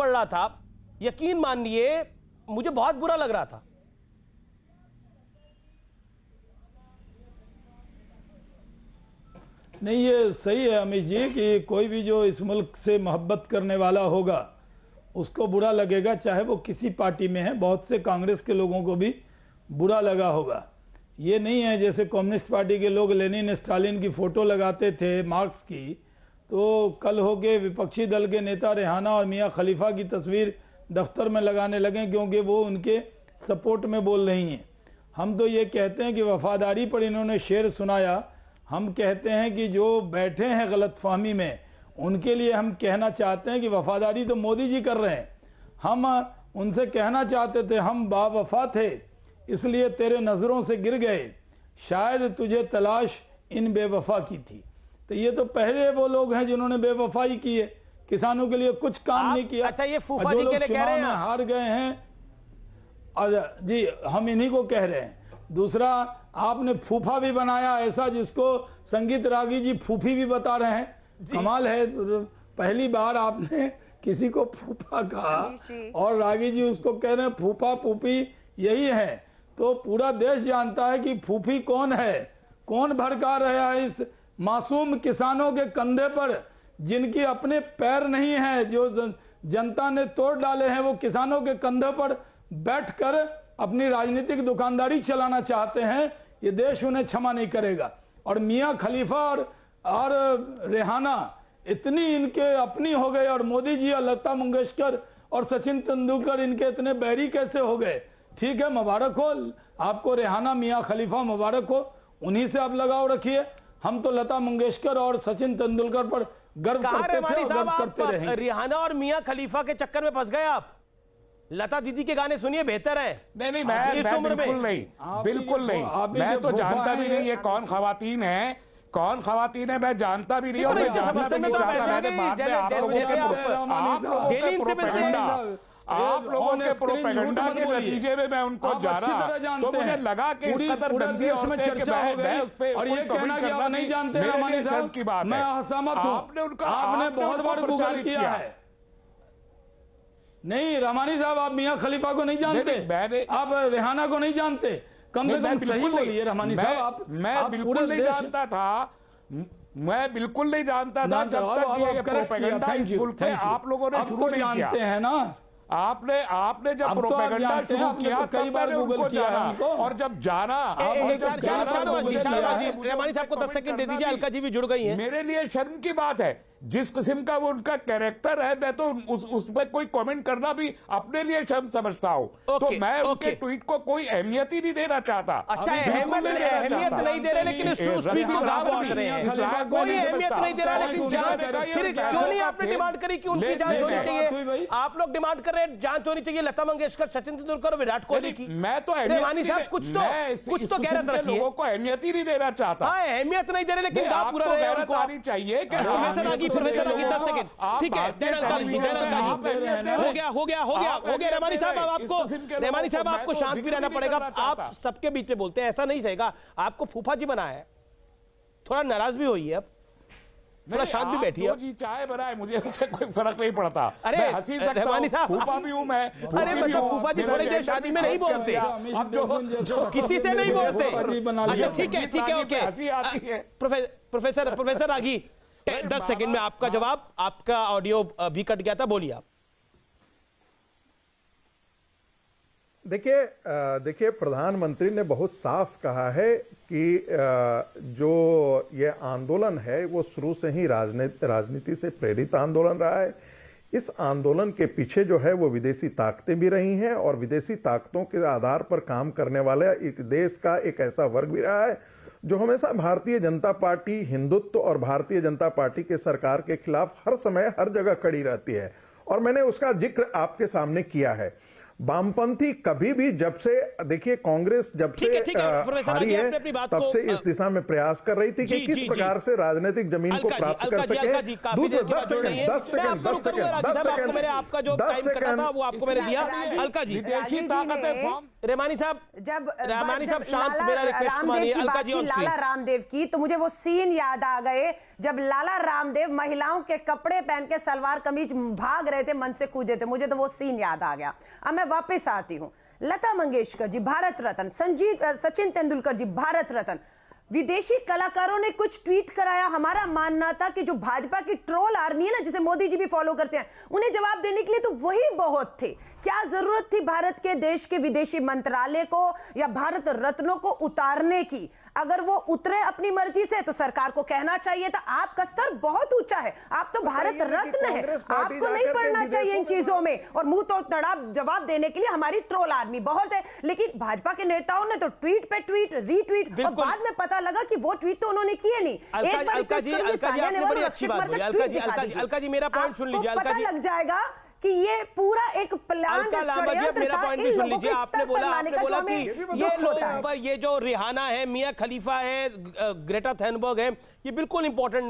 पढ़ रहा था, यकीन मानिए मुझे बहुत बुरा लग रहा था। नहीं, ये सही है अमित जी कि कोई भी जो इस मुल्क से मोहब्बत करने वाला होगा उसको बुरा लगेगा, चाहे वो किसी पार्टी में है। बहुत से कांग्रेस के लोगों को भी बुरा लगा होगा। ये नहीं है जैसे कम्युनिस्ट पार्टी के लोग लेनिन स्टालिन की फोटो लगाते थे मार्क्स की, तो कल होके विपक्षी दल के नेता रेहाना और मियां खलीफा की तस्वीर दफ्तर में लगाने लगे क्योंकि वो उनके सपोर्ट में बोल रही हैं। हम तो ये कहते हैं कि वफादारी पर इन्होंने शेर सुनाया। हम कहते हैं कि जो बैठे हैं गलतफहमी में उनके लिए हम कहना चाहते हैं कि वफादारी तो मोदी जी कर रहे हैं। हम उनसे कहना चाहते थे हम बावफा थे इसलिए तेरे नज़रों से गिर गए, शायद तुझे तलाश इन बेवफा की थी। तो ये तो पहले वो लोग हैं जिन्होंने बेवफाई की है, किसानों के लिए कुछ काम नहीं किया। अच्छा, ये फूफा जी के लिए कह रहे हैं, हार गए हैं जी, हम इन्हीं को कह रहे हैं। दूसरा, आपने फूफा भी बनाया ऐसा जिसको संगीत रागी जी फूफी भी बता रहे हैं। कमाल है, पहली बार आपने किसी को फूफा कहा और रागी जी उसको कह रहे हैं फूफा फूफी यही है। तो पूरा देश जानता है कि फूफी कौन है, कौन भड़का रहा है इस मासूम किसानों के कंधे पर जिनकी अपने पैर नहीं है, जो जनता ने तोड़ डाले हैं। वो किसानों के कंधे पर बैठकर अपनी राजनीतिक दुकानदारी चलाना चाहते हैं। ये देश उन्हें क्षमा नहीं करेगा। और मियां खलीफा और रेहाना इतनी इनके अपनी हो गए, और मोदी जी और लता मंगेशकर और सचिन तेंदुलकर इनके इतने बैरी कैसे हो गए। ठीक है, मुबारक हो आपको रेहाना, मियां खलीफा, मुबारक हो, उन्हीं से आप लगाव रखिए। हम तो लता मंगेशकर और सचिन तेंदुलकर पर गर्व करते थे और गर्व करते रहेंगे। रेहाना और मियां खलीफा के चक्कर में फंस गए आप। लता दीदी के गाने सुनिए, बेहतर है। नहीं, मैं बिल्कुल नहीं। मैं तो जानता भी नहीं ये कौन खवातीन है, मैं जानता भी नहीं। और मैं जानना भी नहीं चाहता। मैंने बाद में आप लोगों के प्रोपेगेंडा के नतीजे में मैं उनको जाना, तो मुझे लगा कि इस कदर गंदी औरतें कि मैं उस पर कोई कमेंट करना नहीं जानते, मेरे लिए शर्म की बात है। आपने बहुत बार प्रचारित किया है। नहीं रमानी साहब, आप मियां खलीफा को नहीं जानते, आप रेहाना को नहीं जानते, कम से कम सही बोलिए रमानी साहब। मैं बिल्कुल नहीं जानता था, मैं बिल्कुल नहीं जानता था जब तक ये प्रोपेगेंडा इस मुल्क में आप लोगों ने शुरू नहीं किया है ना। आपने जब प्रोपेगेंडा शुरू किया कई बार उनको जाना, और जब जाना रेमानी साहब को 10 सेकंड दे दीजिए, अलका जी भी जुड़ गई हैं। मेरे लिए शर्म की बात है जिस किस्म का वो उनका कैरेक्टर है, मैं तो उस पर कोई कमेंट करना भी अपने लिए शर्म समझता हूँ। तो मैं उनके ट्वीट को कोई अहमियत ही नहीं देना चाहता। अच्छा, अहमियत नहीं दे रहे, लेकिन इस ट्वीट को गाँव बांट रहे हैं। कोई अहमियत नहीं दे रहा, लेकिन फिर क्यों नहीं आपने डिमांड करी कि उनकी जांच होनी चाहिए? आप लोग डिमांड कर रहे हैं जांच होनी चाहिए लता मंगेशकर, सचिन तेंदुलकर और विराट कोहली की। मैं तो रेवानी साहब कुछ तो गैरत रखिए। लोगों को अहमियत ही नहीं देना चाहता। अहमियत नहीं दे रहे, लेकिन गाँव पूरा रहे हैं उनको। आनी चाहिए कि प्रोफेसर आगे 10 सेकंड, ठीक है। हो गया रेमानी साहब, आपको शांत भी रहना पड़ेगा। आप सबके बीच में बोलते हैं, ऐसा नहीं सहेगा। आपको फूफा जी बनाया है, थोड़ा नाराज भी हुई है, अब थोड़ा शांत भी बैठी है। जी चाय बनाए, मुझे उससे कोई फर्क नहीं पड़ता। अरे हंसी सकता रेमानी साहब, फूफा भी हूं मैं। अरे मतलब फूफा जी थोड़ी देर शादी में नहीं बोलते, अब जो किसी से नहीं बोलते। अच्छा ठीक है, ओके। हंसी आती है। प्रोफेसर रागी, 10 सेकंड में आपका जवाब। आपका ऑडियो भी कट गया था, बोलिए आप। देखिए प्रधानमंत्री ने बहुत साफ कहा है कि जो ये आंदोलन है वो शुरू से ही राजनीति से प्रेरित आंदोलन रहा है। इस आंदोलन के पीछे जो है वो विदेशी ताकतें भी रही हैं, और विदेशी ताकतों के आधार पर काम करने वाले एक देश का एक ऐसा वर्ग भी रहा है जो हमेशा भारतीय जनता पार्टी, हिंदुत्व और भारतीय जनता पार्टी के सरकार के खिलाफ हर समय हर जगह खड़ी रहती है। और मैंने उसका जिक्र आपके सामने किया है। वामपंथी कभी भी, जब से देखिए कांग्रेस जब से हारी है तब से इस दिशा में प्रयास कर रही थी कि किस प्रकार से राजनीतिक जमीन को प्राप्त कर सके। 10 सेकंड, आपका जो टाइम कटा था वो आपको मैंने दिया। अलका जी, विदेशी ताकतें रेमानी साहब जब रहमानी साहब शांत, मेरा रिक्वेस्ट मानिए। Alka ji on screen. लाला रामदेव की, तो मुझे वो सीन याद आ गए जब लाला रामदेव महिलाओं के कपड़े पहन के सलवार कमीज भाग रहे थे, मन से कूदे थे, मुझे तो वो सीन याद आ गया। अब मैं वापस आती हूँ। लता मंगेशकर जी भारत रत्न, सचिन तेंदुलकर जी भारत रत्न, विदेशी कलाकारों ने कुछ ट्वीट कराया। हमारा मानना था कि जो भाजपा की ट्रोल आर्मी है ना, जिसे मोदी जी भी फॉलो करते हैं, उन्हें जवाब देने के लिए तो वही बहुत थे। क्या जरूरत थी भारत के देश के विदेशी मंत्रालय को या भारत रत्नों को उतारने की? अगर वो उतरे अपनी मर्जी से तो सरकार को कहना चाहिए था आपका स्तर बहुत ऊंचा है, आप तो भारत रत्न है, आपको नहीं पड़ना चाहिए इन चीजों में, और मुंह तो तड़ा जवाब देने के लिए हमारी ट्रोल आर्मी बहुत है। लेकिन भाजपा के नेताओं ने तो ट्वीट पे ट्वीट, रीट्वीट, और बाद में पता लगा कि वो ट्वीट तो उन्होंने किए नहीं। अलका जी आपने बड़ी अच्छी बात बोली। अलका जी मेरा पॉइंट सुन लीजिए। अलका जी लग जाएगा कि ये पूरा एक प्लान, मेरा पॉइंट भी सुन लीजिए। आपने बोला कि ये लोग पर, ये जो रिहाना है, मियां खलीफा है, ग्रेटा थनबर्ग है, ये बिल्कुल इंपॉर्टेंट